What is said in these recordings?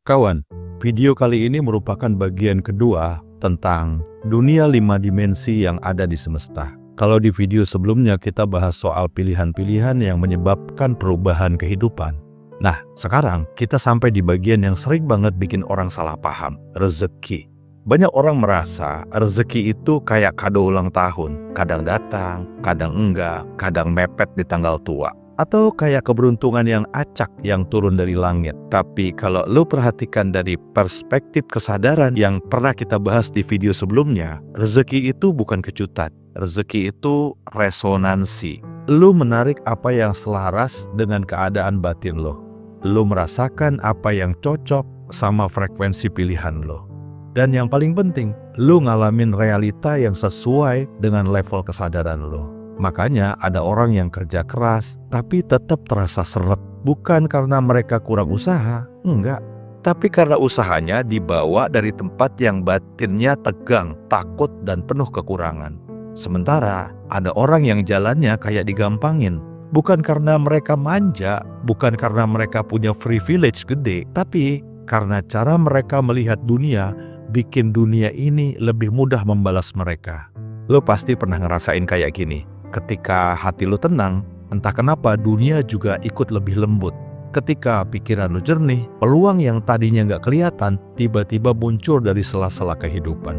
Kawan, video kali ini merupakan bagian kedua tentang dunia 5 dimensi yang ada di semesta. Kalau di video sebelumnya kita bahas soal pilihan-pilihan yang menyebabkan perubahan kehidupan. Nah, sekarang kita sampai di bagian yang sering banget bikin orang salah paham, rezeki. Banyak orang merasa rezeki itu kayak kado ulang tahun, kadang datang, kadang enggak, kadang mepet di tanggal tua. Atau kayak keberuntungan yang acak yang turun dari langit. Tapi kalau lu perhatikan dari perspektif kesadaran yang pernah kita bahas di video sebelumnya, rezeki itu bukan kejutan. Rezeki itu resonansi. Lu menarik apa yang selaras dengan keadaan batin lo. Lu merasakan apa yang cocok sama frekuensi pilihan lo. Dan yang paling penting, lu ngalamin realita yang sesuai dengan level kesadaran lo. Makanya ada orang yang kerja keras tapi tetap terasa seret. Bukan karena mereka kurang usaha, enggak. Tapi karena usahanya dibawa dari tempat yang batinnya tegang, takut, dan penuh kekurangan. Sementara ada orang yang jalannya kayak digampangin. Bukan karena mereka manja, bukan karena mereka punya privilege gede, tapi karena cara mereka melihat dunia bikin dunia ini lebih mudah membalas mereka. Lo pasti pernah ngerasain kayak gini. Ketika hati lu tenang, entah kenapa dunia juga ikut lebih lembut. Ketika pikiran lu jernih, peluang yang tadinya nggak kelihatan tiba-tiba muncul dari sela-sela kehidupan.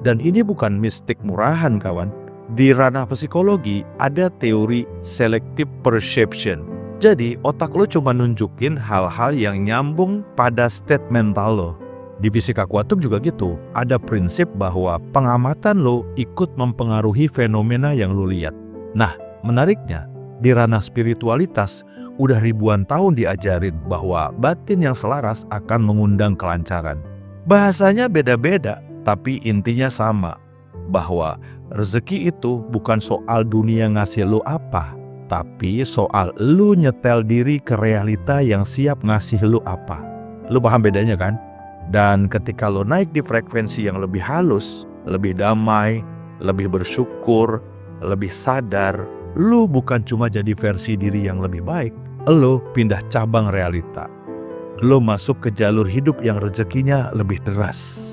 Dan ini bukan mistik murahan, kawan. Di ranah psikologi ada teori selective perception. Jadi otak lu cuma nunjukin hal-hal yang nyambung pada state mental lo. Di fisika kuantum juga gitu, ada prinsip bahwa pengamatan lo ikut mempengaruhi fenomena yang lo lihat. Nah, menariknya, di ranah spiritualitas, udah ribuan tahun diajarin bahwa batin yang selaras akan mengundang kelancaran. Bahasanya beda-beda, tapi intinya sama, bahwa rezeki itu bukan soal dunia ngasih lo apa, tapi soal lo nyetel diri ke realita yang siap ngasih lo apa. Lo paham bedanya kan? Dan ketika lo naik di frekuensi yang lebih halus, lebih damai, lebih bersyukur, lebih sadar, lo bukan cuma jadi versi diri yang lebih baik, lo pindah cabang realita. Lo masuk ke jalur hidup yang rezekinya lebih deras.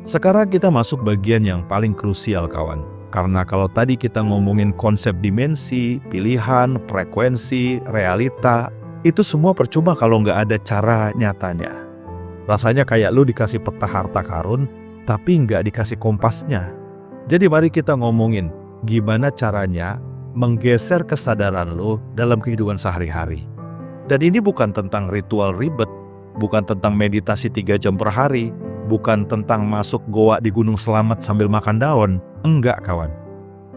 Sekarang kita masuk bagian yang paling krusial, kawan. Karena kalau tadi kita ngomongin konsep dimensi, pilihan, frekuensi, realita, itu semua percuma kalau nggak ada cara nyatanya. Rasanya kayak lu dikasih peta harta karun, tapi nggak dikasih kompasnya. Jadi mari kita ngomongin gimana caranya menggeser kesadaran lu dalam kehidupan sehari-hari. Dan ini bukan tentang ritual ribet, bukan tentang meditasi 3 jam per hari, bukan tentang masuk goa di Gunung Selamat sambil makan daun. Enggak, kawan.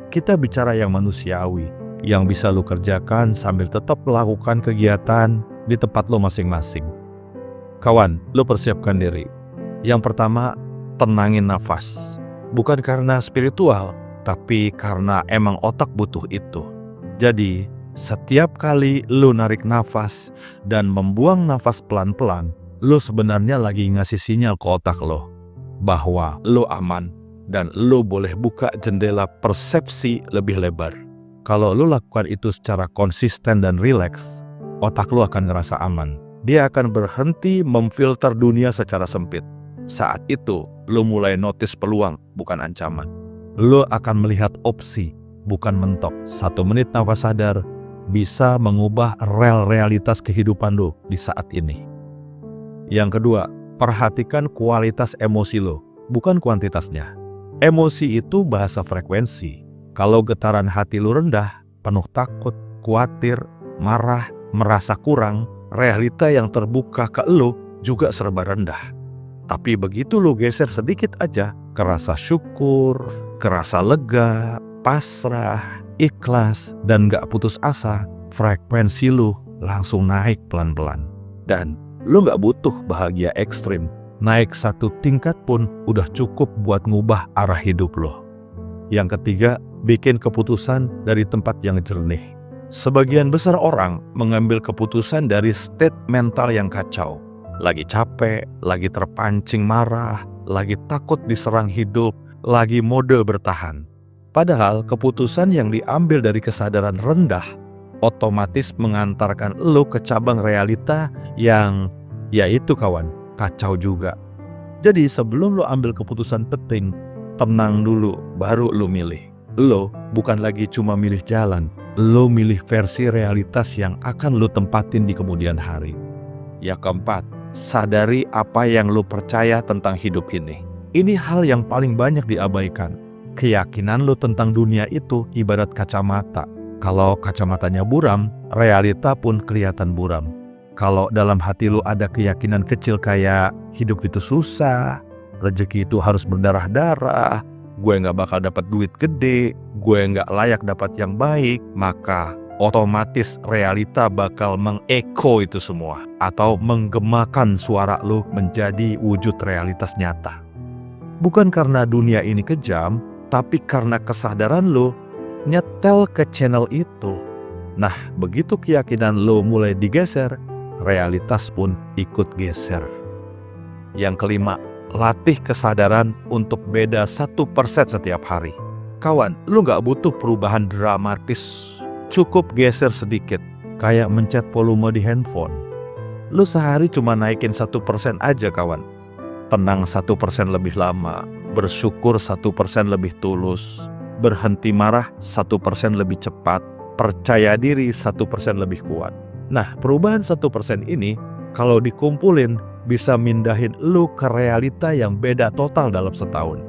Kita bicara yang manusiawi, yang bisa lu kerjakan sambil tetap melakukan kegiatan di tempat lu masing-masing. Kawan, lo persiapkan diri. Yang pertama, tenangin nafas. Bukan karena spiritual, tapi karena emang otak butuh itu. Jadi, setiap kali lo narik nafas dan membuang nafas pelan-pelan, lo sebenarnya lagi ngasih sinyal ke otak lo bahwa lo aman dan lo boleh buka jendela persepsi lebih lebar. Kalau lo lakukan itu secara konsisten dan rileks, otak lo akan ngerasa aman. Dia akan berhenti memfilter dunia secara sempit. Saat itu, lo mulai notice peluang, bukan ancaman. Lo akan melihat opsi, bukan mentok. 1 menit nafas sadar bisa mengubah realitas kehidupan lo di saat ini. Yang kedua, perhatikan kualitas emosi lo, bukan kuantitasnya. Emosi itu bahasa frekuensi. Kalau getaran hati lo rendah, penuh takut, khawatir, marah, merasa kurang, realita yang terbuka ke lo juga serba rendah. Tapi begitu lo geser sedikit aja, kerasa syukur, kerasa lega, pasrah, ikhlas, dan gak putus asa, frekuensi lo langsung naik pelan-pelan. Dan lo gak butuh bahagia ekstrim. Naik 1 tingkat pun udah cukup buat ngubah arah hidup lo. Yang ketiga, bikin keputusan dari tempat yang jernih. Sebagian besar orang mengambil keputusan dari state mental yang kacau. Lagi capek, lagi terpancing marah, lagi takut diserang hidup, lagi mode bertahan. Padahal keputusan yang diambil dari kesadaran rendah otomatis mengantarkan lo ke cabang realita yang Ya itu kawan, kacau juga. Jadi sebelum lo ambil keputusan penting, tenang dulu, baru lo milih. Lo bukan lagi cuma milih jalan, lo milih versi realitas yang akan lo tempatin di kemudian hari. Yang keempat, sadari apa yang lo percaya tentang hidup ini. Ini hal yang paling banyak diabaikan. Keyakinan lo tentang dunia itu ibarat kacamata. Kalau kacamatanya buram, realita pun kelihatan buram. Kalau dalam hati lo ada keyakinan kecil kayak hidup itu susah, rezeki itu harus berdarah-darah, gue nggak bakal dapat duit gede, gue nggak layak dapat yang baik, maka otomatis realita bakal mengeko itu semua atau menggemakan suara lo menjadi wujud realitas nyata. Bukan karena dunia ini kejam, tapi karena kesadaran lo nyetel ke channel itu. Nah, begitu keyakinan lo mulai digeser, realitas pun ikut geser. Yang kelima, latih kesadaran untuk beda 1% setiap hari. Kawan, lu gak butuh perubahan dramatis. Cukup geser sedikit, kayak mencet volume di handphone. Lu sehari cuma naikin 1% aja kawan. Tenang 1% lebih lama, bersyukur 1% lebih tulus, berhenti marah 1% lebih cepat, percaya diri 1% lebih kuat. Nah, perubahan 1% ini kalau dikumpulin bisa mindahin lu ke realita yang beda total dalam setahun.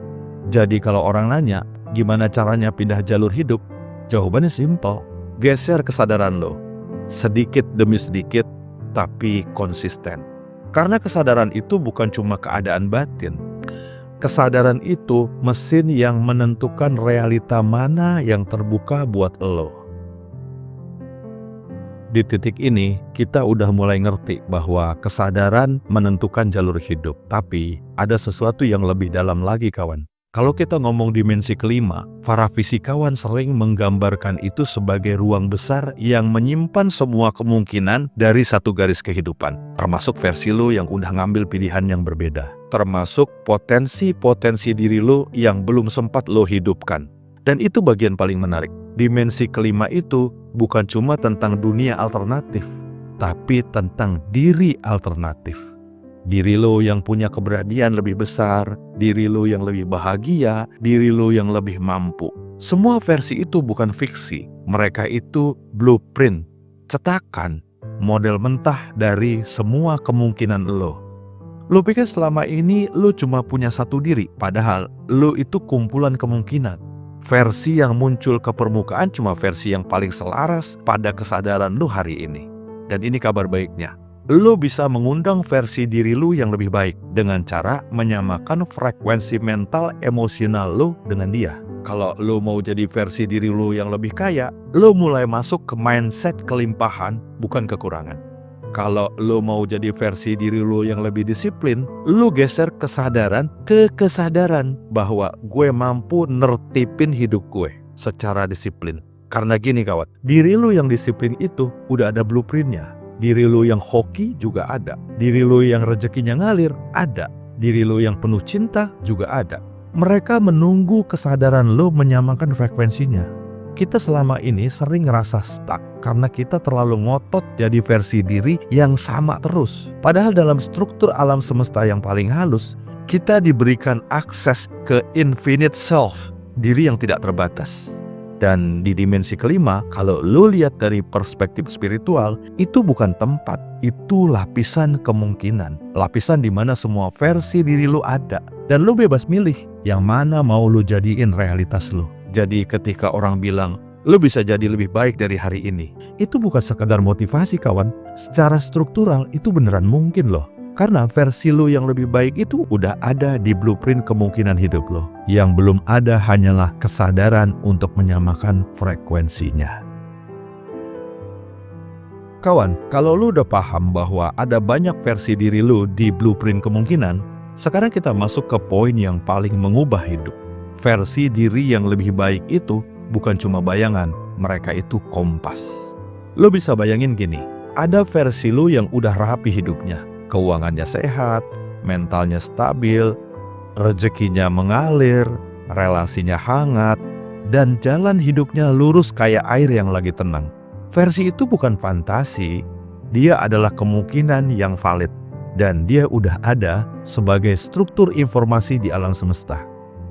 Jadi kalau orang nanya, gimana caranya pindah jalur hidup? Jawabannya simpel, geser kesadaran lo. Sedikit demi sedikit, tapi konsisten. Karena kesadaran itu bukan cuma keadaan batin. Kesadaran itu mesin yang menentukan realita mana yang terbuka buat lo. Di titik ini, kita udah mulai ngerti bahwa kesadaran menentukan jalur hidup. Tapi, ada sesuatu yang lebih dalam lagi kawan. Kalau kita ngomong dimensi kelima, para fisikawan sering menggambarkan itu sebagai ruang besar yang menyimpan semua kemungkinan dari satu garis kehidupan. Termasuk versi lo yang udah ngambil pilihan yang berbeda. Termasuk potensi-potensi diri lo yang belum sempat lo hidupkan. Dan itu bagian paling menarik. Dimensi kelima itu bukan cuma tentang dunia alternatif, tapi tentang diri alternatif. Diri lo yang punya keberanian lebih besar, diri lo yang lebih bahagia, diri lo yang lebih mampu. Semua versi itu bukan fiksi, mereka itu blueprint, cetakan, model mentah dari semua kemungkinan lo. Lo pikir selama ini lo cuma punya satu diri, padahal lo itu kumpulan kemungkinan. Versi yang muncul ke permukaan cuma versi yang paling selaras pada kesadaran lu hari ini. Dan ini kabar baiknya. Lu bisa mengundang versi diri lu yang lebih baik dengan cara menyamakan frekuensi mental emosional lu dengan dia. Kalau lu mau jadi versi diri lu yang lebih kaya, lu mulai masuk ke mindset kelimpahan, bukan kekurangan. Kalau lo mau jadi versi diri lo yang lebih disiplin, lo geser kesadaran ke kesadaran bahwa gue mampu nertipin hidup gue secara disiplin. Karena gini kawan, diri lo yang disiplin itu udah ada blueprintnya. Diri lo yang hoki juga ada. Diri lo yang rezekinya ngalir ada. Diri lo yang penuh cinta juga ada. Mereka menunggu kesadaran lo menyamakan frekuensinya. Kita selama ini sering ngerasa stuck karena kita terlalu ngotot jadi versi diri yang sama terus. Padahal dalam struktur alam semesta yang paling halus, kita diberikan akses ke infinite self, diri yang tidak terbatas. Dan di dimensi kelima, kalau lo lihat dari perspektif spiritual, itu bukan tempat, itu lapisan kemungkinan. Lapisan di mana semua versi diri lo ada. Dan lo bebas milih yang mana mau lo jadiin realitas lo. Jadi ketika orang bilang, lo bisa jadi lebih baik dari hari ini, itu bukan sekedar motivasi kawan. Secara struktural itu beneran mungkin loh. Karena versi lo yang lebih baik itu udah ada di blueprint kemungkinan hidup lo. Yang belum ada hanyalah kesadaran untuk menyamakan frekuensinya. Kawan, kalau lo udah paham bahwa ada banyak versi diri lo di blueprint kemungkinan, sekarang kita masuk ke poin yang paling mengubah hidup. Versi diri yang lebih baik itu bukan cuma bayangan, mereka itu kompas. Lo bisa bayangin gini, ada versi lo yang udah rapi hidupnya. Keuangannya sehat, mentalnya stabil, rezekinya mengalir, relasinya hangat, dan jalan hidupnya lurus kayak air yang lagi tenang. Versi itu bukan fantasi, dia adalah kemungkinan yang valid. dan dia udah ada sebagai struktur informasi di alam semesta.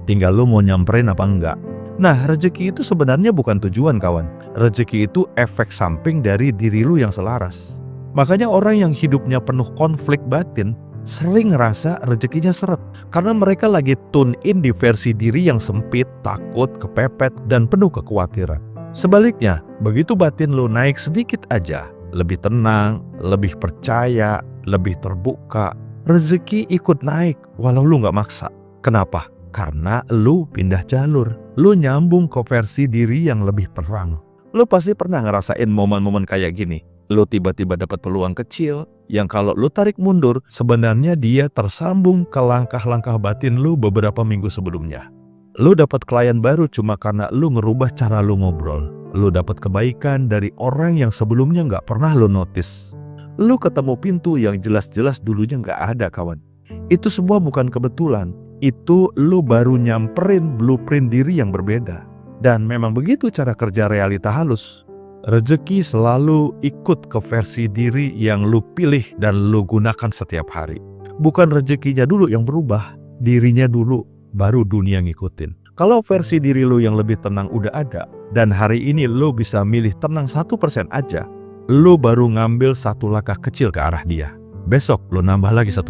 Tinggal lu mau nyamperin apa enggak. Nah, rezeki itu sebenarnya bukan tujuan, kawan. Rezeki itu efek samping dari diri lu yang selaras. Makanya orang yang hidupnya penuh konflik batin sering ngerasa rezekinya seret, karena mereka lagi tune in di versi diri yang sempit, takut, kepepet, dan penuh kekhawatiran. Sebaliknya, begitu batin lu naik sedikit aja, lebih tenang, lebih percaya, lebih terbuka, rezeki ikut naik walau lu gak maksa. Kenapa? Karena lu pindah jalur, lu nyambung ke versi diri yang lebih terang. Lu pasti pernah ngerasain momen-momen kayak gini. Lu tiba-tiba dapat peluang kecil yang kalau lu tarik mundur, sebenarnya dia tersambung ke langkah-langkah batin lu beberapa minggu sebelumnya. Lu dapat klien baru cuma karena lu ngerubah cara lu ngobrol. Lu dapat kebaikan dari orang yang sebelumnya nggak pernah lu notice. Lu ketemu pintu yang jelas-jelas dulunya nggak ada, kawan. Itu semua bukan kebetulan. Itu lu baru nyamperin blueprint diri yang berbeda. Dan memang begitu cara kerja realita halus. Rezeki selalu ikut ke versi diri yang lu pilih dan lu gunakan setiap hari. Bukan rezekinya dulu yang berubah, dirinya dulu, baru dunia ngikutin. Kalau versi diri lu yang lebih tenang udah ada, dan hari ini lu bisa milih tenang 1% aja, lu baru ngambil satu langkah kecil ke arah dia. Besok lu nambah lagi 1%.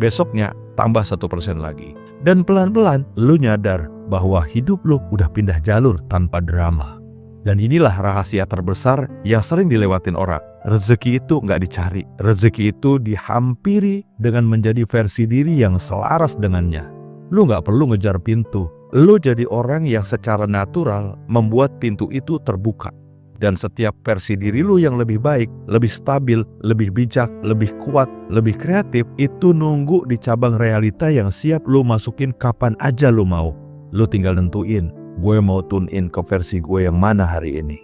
Besoknya tambah 1% lagi. Dan pelan-pelan lu nyadar bahwa hidup lu udah pindah jalur tanpa drama. Dan inilah rahasia terbesar yang sering dilewatin orang. Rezeki itu nggak dicari. Rezeki itu dihampiri dengan menjadi versi diri yang selaras dengannya. Lu nggak perlu ngejar pintu. Lu jadi orang yang secara natural membuat pintu itu terbuka. Dan setiap versi diri lu yang lebih baik, lebih stabil, lebih bijak, lebih kuat, lebih kreatif, itu nunggu di cabang realita yang siap lu masukin kapan aja lu mau. Lu tinggal nentuin, gue mau tune in ke versi gue yang mana hari ini.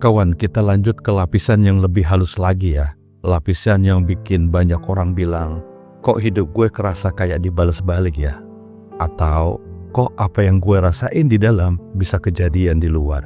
Kawan, kita lanjut ke lapisan yang lebih halus lagi ya. Lapisan yang bikin banyak orang bilang, kok hidup gue kerasa kayak dibalas balik ya? Atau, kok apa yang gue rasain di dalam bisa kejadian di luar?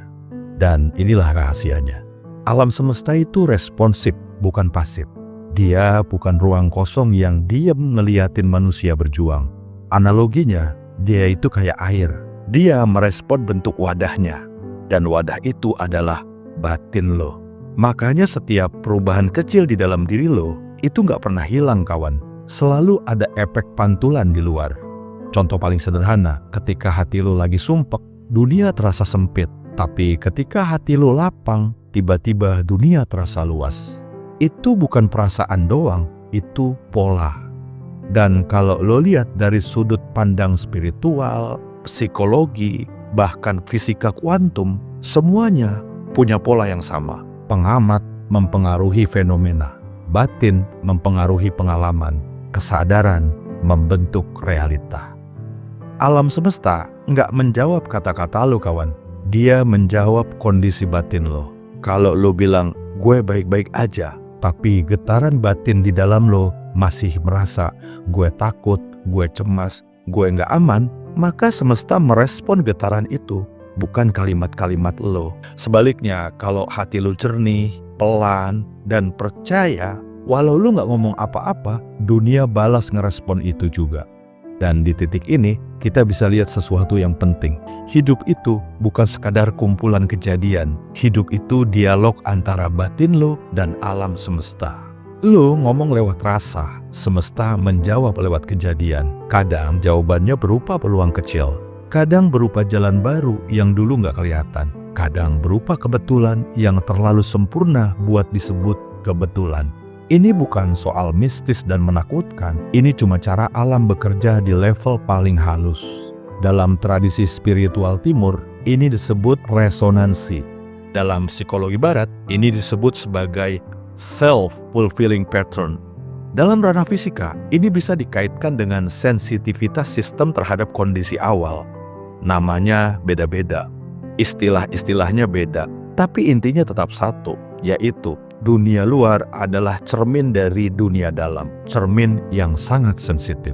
Dan inilah rahasianya. Alam semesta itu responsif, bukan pasif. Dia bukan ruang kosong yang diam ngeliatin manusia berjuang. Analoginya, dia itu kayak air. Dia merespon bentuk wadahnya. Dan wadah itu adalah batin lo. Makanya setiap perubahan kecil di dalam diri lo, itu gak pernah hilang, kawan. Selalu ada efek pantulan di luar. Contoh paling sederhana, ketika hati lo lagi sumpek, dunia terasa sempit. Tapi ketika hati lo lapang, tiba-tiba dunia terasa luas. Itu bukan perasaan doang, itu pola. Dan kalau lo lihat dari sudut pandang spiritual, psikologi, bahkan fisika kuantum, semuanya punya pola yang sama. Pengamat mempengaruhi fenomena, batin mempengaruhi pengalaman, kesadaran membentuk realita. Alam semesta nggak menjawab kata-kata lo, kawan. Dia menjawab kondisi batin lo. Kalau lo bilang, gue baik-baik aja, tapi getaran batin di dalam lo masih merasa gue takut, gue cemas, gue nggak aman, maka semesta merespon getaran itu, bukan kalimat-kalimat lo. Sebaliknya, kalau hati lo jernih, pelan, dan percaya, walau lo nggak ngomong apa-apa, dunia balas ngerespon itu juga. Dan di titik ini, kita bisa lihat sesuatu yang penting. Hidup itu bukan sekadar kumpulan kejadian. Hidup itu dialog antara batin lo dan alam semesta. Lo ngomong lewat rasa, semesta menjawab lewat kejadian. Kadang jawabannya berupa peluang kecil. Kadang berupa jalan baru yang dulu nggak kelihatan. Kadang berupa kebetulan yang terlalu sempurna buat disebut kebetulan. Ini bukan soal mistis dan menakutkan, ini cuma cara alam bekerja di level paling halus. Dalam tradisi spiritual timur, ini disebut resonansi. Dalam psikologi barat, ini disebut sebagai self-fulfilling pattern. Dalam ranah fisika, ini bisa dikaitkan dengan sensitivitas sistem terhadap kondisi awal. Namanya beda-beda, istilah-istilahnya beda, tapi intinya tetap satu, yaitu dunia luar adalah cermin dari dunia dalam, cermin yang sangat sensitif.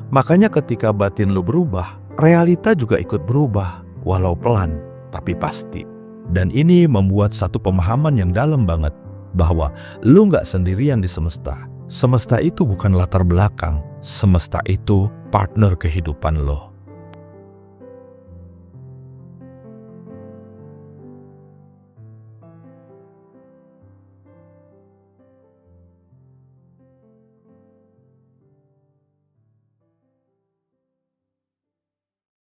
Makanya ketika batin lu berubah, realita juga ikut berubah, walau pelan, tapi pasti. Dan ini membuat satu pemahaman yang dalam banget. bahwa lu nggak sendirian di semesta. Semesta itu bukan latar belakang, semesta itu partner kehidupan lo.